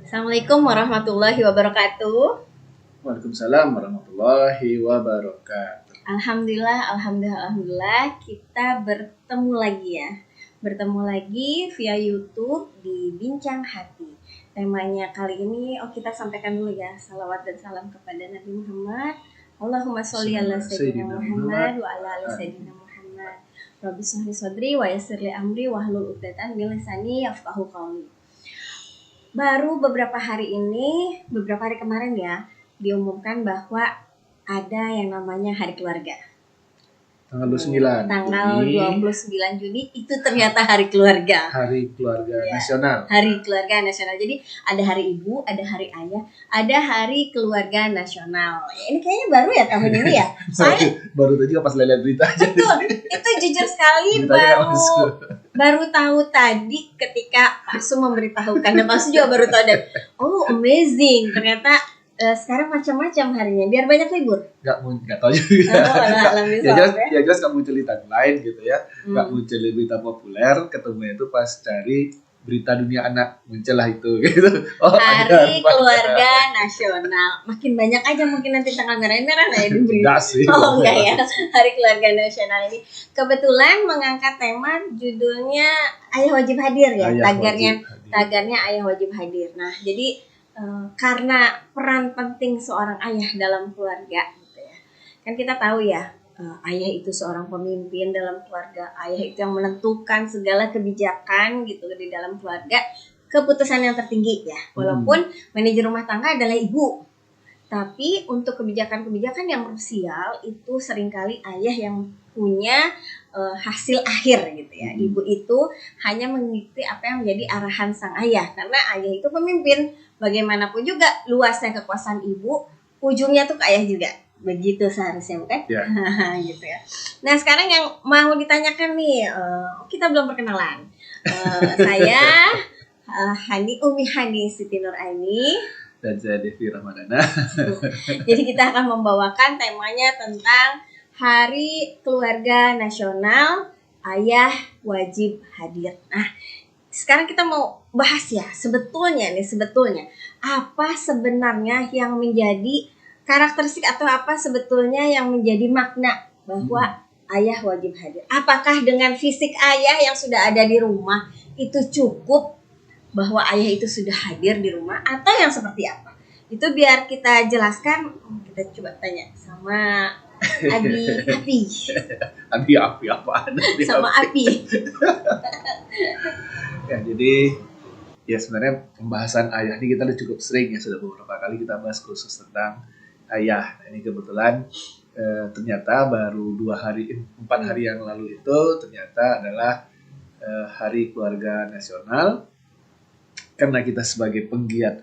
Assalamualaikum warahmatullahi wabarakatuh. Waalaikumsalam warahmatullahi wabarakatuh. Alhamdulillah kita bertemu lagi ya. Bertemu lagi via YouTube di Bincang Hati. Temanya kali ini kita sampaikan dulu ya. Salawat dan salam kepada Nabi Muhammad. Allahumma sholli ala sayyidina Muhammad wa ala ali sayyidina Muhammad. Rabbi shrah li sadri wa yassir li amri wahlul 'uqdatam min lisani yafqahu qawli. Baru beberapa hari kemarin ya, diumumkan bahwa ada yang namanya Hari Keluarga. Tanggal 29 Tanggal 29 Juni itu ternyata Hari Keluarga. Hari Keluarga Ya, Nasional. Hari Keluarga Nasional. Jadi ada Hari Ibu, ada Hari Ayah, ada Hari Keluarga Nasional. Ini kayaknya baru ya tahun ini ya. Saya baru tadi pas lihat berita aja. itu jujur sekali baru tahu tadi ketika Pak Su memberitahukan, dan Pak Su juga baru tahu, dan amazing, ternyata sekarang macam-macam harinya biar banyak libur. Nggak tahu juga. Ya jelas nggak muncul di timeline gitu ya. Nggak muncul di berita populer, ketemunya itu pas cari berita dunia anak, muncullah itu gitu. Hari Keluarga Nasional. Makin banyak aja mungkin nanti tanggal merah ya di berita. Enggak ya. Hari Keluarga Nasional ini kebetulan mengangkat tema judulnya Ayah Wajib Hadir ya. Tagarnya Ayah Wajib Hadir. Nah, jadi karena peran penting seorang ayah dalam keluarga gitu ya. Kan kita tahu ya, ayah itu seorang pemimpin dalam keluarga. Ayah itu yang menentukan segala kebijakan gitu di dalam keluarga, keputusan yang tertinggi ya. Walaupun manajer rumah tangga adalah ibu, tapi untuk kebijakan-kebijakan yang krusial itu seringkali ayah yang punya hasil akhir gitu ya. Ibu itu hanya mengikuti apa yang menjadi arahan sang ayah, karena ayah itu pemimpin. Bagaimanapun juga luasnya kekuasaan ibu, ujungnya tuh ke ayah juga. Begitu seharusnya, bukan? Ya. Gitu ya. Nah, sekarang yang mau ditanyakan nih, kita belum perkenalan. Saya Umi Hani Siti Nur Aini. Dan saya Devi Ramadana. Jadi kita akan membawakan temanya tentang Hari Keluarga Nasional, Ayah Wajib Hadir. Nah, sekarang kita mau bahas ya, sebetulnya apa sebenarnya yang menjadi karakteristik atau apa sebetulnya yang menjadi makna bahwa ayah wajib hadir. Apakah dengan fisik ayah yang sudah ada di rumah itu cukup bahwa ayah itu sudah hadir di rumah, atau yang seperti apa? Itu biar kita jelaskan, kita coba tanya sama Api. Api apaan? Sama Api. Ya, jadi ya sebenarnya pembahasan ayah ini kita udah cukup sering ya, sudah beberapa kali kita bahas khusus tentang ayah. Ini kebetulan ternyata baru 4 hari yang lalu itu ternyata adalah Hari Keluarga Nasional, karena kita sebagai penggiat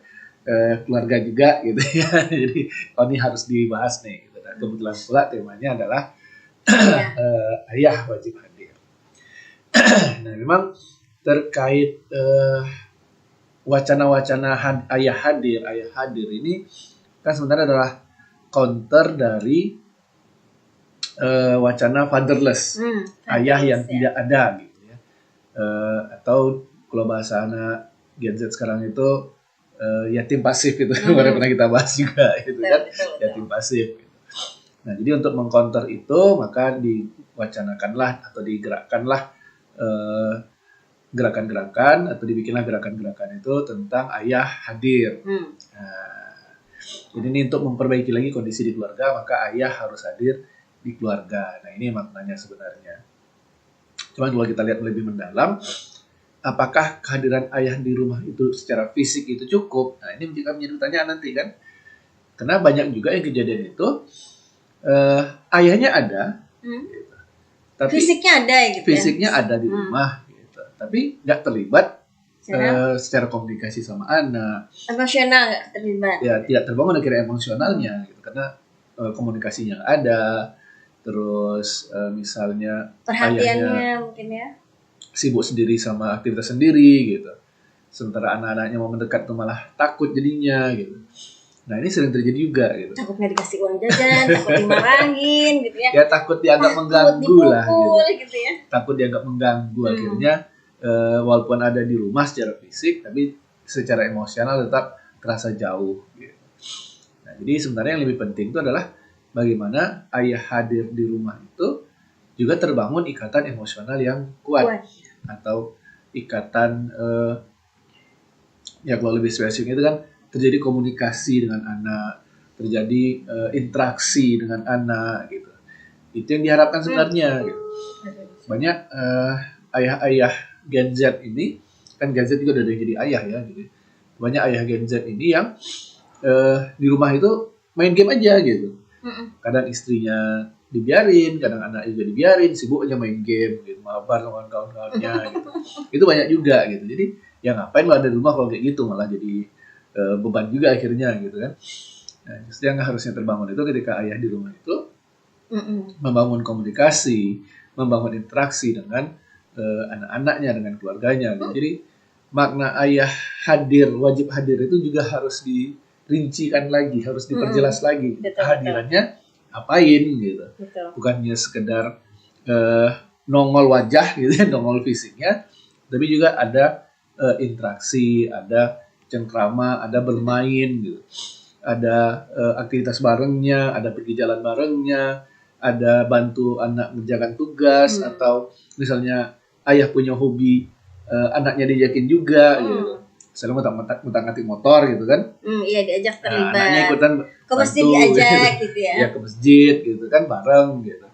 keluarga juga gitu ya. Jadi ini harus dibahas nih gitu. Dan kebetulan pula temanya adalah ayah wajib hadir. Nah, memang terkait wacana-wacana ayah hadir ini kan sebenarnya adalah counter dari wacana fatherless, ayah yang tidak ada gitu ya, atau kalau bahasa anak Gen Z sekarang itu yatim pasif itu kemarin pernah kita bahas juga gitu kan, yatim pasif gitu. Nah, jadi untuk mengcounter itu maka diwacanakanlah atau digerakkanlah gerakan-gerakan atau dibikinlah gerakan-gerakan itu tentang ayah hadir. Nah, jadi ini untuk memperbaiki lagi kondisi di keluarga, maka ayah harus hadir di keluarga. Nah, ini maknanya sebenarnya. Cuma kalau kita lihat lebih mendalam, apakah kehadiran ayah di rumah itu secara fisik itu cukup? Nah, ini menjadi pertanyaan nanti kan. Karena banyak juga yang kejadian itu ayahnya ada, gitu. Tapi fisiknya ada di rumah. Tapi nggak terlibat secara komunikasi sama anak. Emosional nggak terlibat. Ya, tidak terbangun akhirnya emosionalnya, gitu. Karena komunikasinya ada, terus misalnya perhatiannya mungkin ya sibuk sendiri sama aktivitas sendiri, gitu. Sementara anak-anaknya mau mendekat tuh malah takut jadinya, gitu. Nah, ini sering terjadi juga gitu. Takut nggak dikasih uang jajan, takut dimarahin gitu ya. Ya takut dianggap mengganggu dipukul, lah gitu ya. Takut dianggap mengganggu akhirnya walaupun ada di rumah secara fisik tapi secara emosional tetap terasa jauh gitu. Nah, jadi sebenarnya yang lebih penting itu adalah bagaimana ayah hadir di rumah itu juga terbangun ikatan emosional yang kuat. Atau ikatan ya kalau lebih spesifik itu kan terjadi komunikasi dengan anak, terjadi interaksi dengan anak gitu. Itu yang diharapkan sebenarnya gitu. Banyak ayah-ayah Gen Z ini, kan Gen Z juga udah ada yang jadi ayah ya gitu. Banyak ayah Gen Z ini yang di rumah itu main game aja gitu. Kadang istrinya dibiarin, kadang anak juga dibiarin, sibuk aja main game gitu, mabar sama kawan-kawannya gitu. Itu banyak juga gitu. Jadi ya ngapain lo ada di rumah kalau kayak gitu, malah jadi beban juga akhirnya gitu kan. Nah, justru yang harusnya terbangun itu ketika ayah di rumah itu membangun komunikasi, membangun interaksi dengan anak-anaknya, dengan keluarganya. Jadi makna ayah hadir, wajib hadir itu juga harus dirincikan lagi, harus diperjelas lagi. Kehadirannya apain gitu. Bukannya sekedar nongol wajah gitu ya, nongol fisiknya, tapi juga ada interaksi, ada cengkrama, ada bermain gitu. Ada aktivitas barengnya, ada pergi jalan barengnya, ada bantu anak mengerjakan tugas, atau misalnya ayah punya hobi, anaknya diajakin juga gitu. Misalnya ngotak-ngatik motor gitu kan. Iya, diajak terlibat. Nah, anaknya ikutan ke masjid diajak gitu ya. Ya ke masjid gitu kan bareng gitu.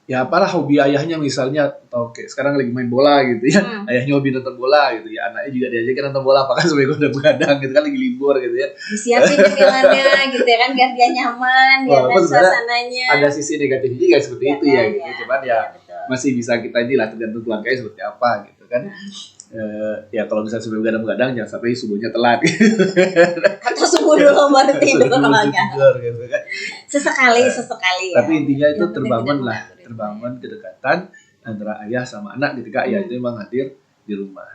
Ya apalah hobi ayahnya misalnya, atau kayak sekarang lagi main bola gitu ya, ayahnya hobi nonton bola gitu ya, anaknya juga diajakin nonton bola, apakah sebagai udah begadang gitu kan, lagi libur gitu ya, disiapin cemilannya gitu ya kan, biar dia nyaman, biar suasananya. Ada sisi negatif juga seperti itu ya gitu, cuman ya masih bisa kita ini lah, tergantung keluarganya seperti apa gitu kan. Ya kalau misalnya sampai begadang jangan sampai subuhnya telat gitu. Atau subuh dulu baru tidur gitu kan. Sesekali ya. Tapi intinya itu terbangun kedekatan antara ayah sama anak ketika ayah itu memang hadir di rumah.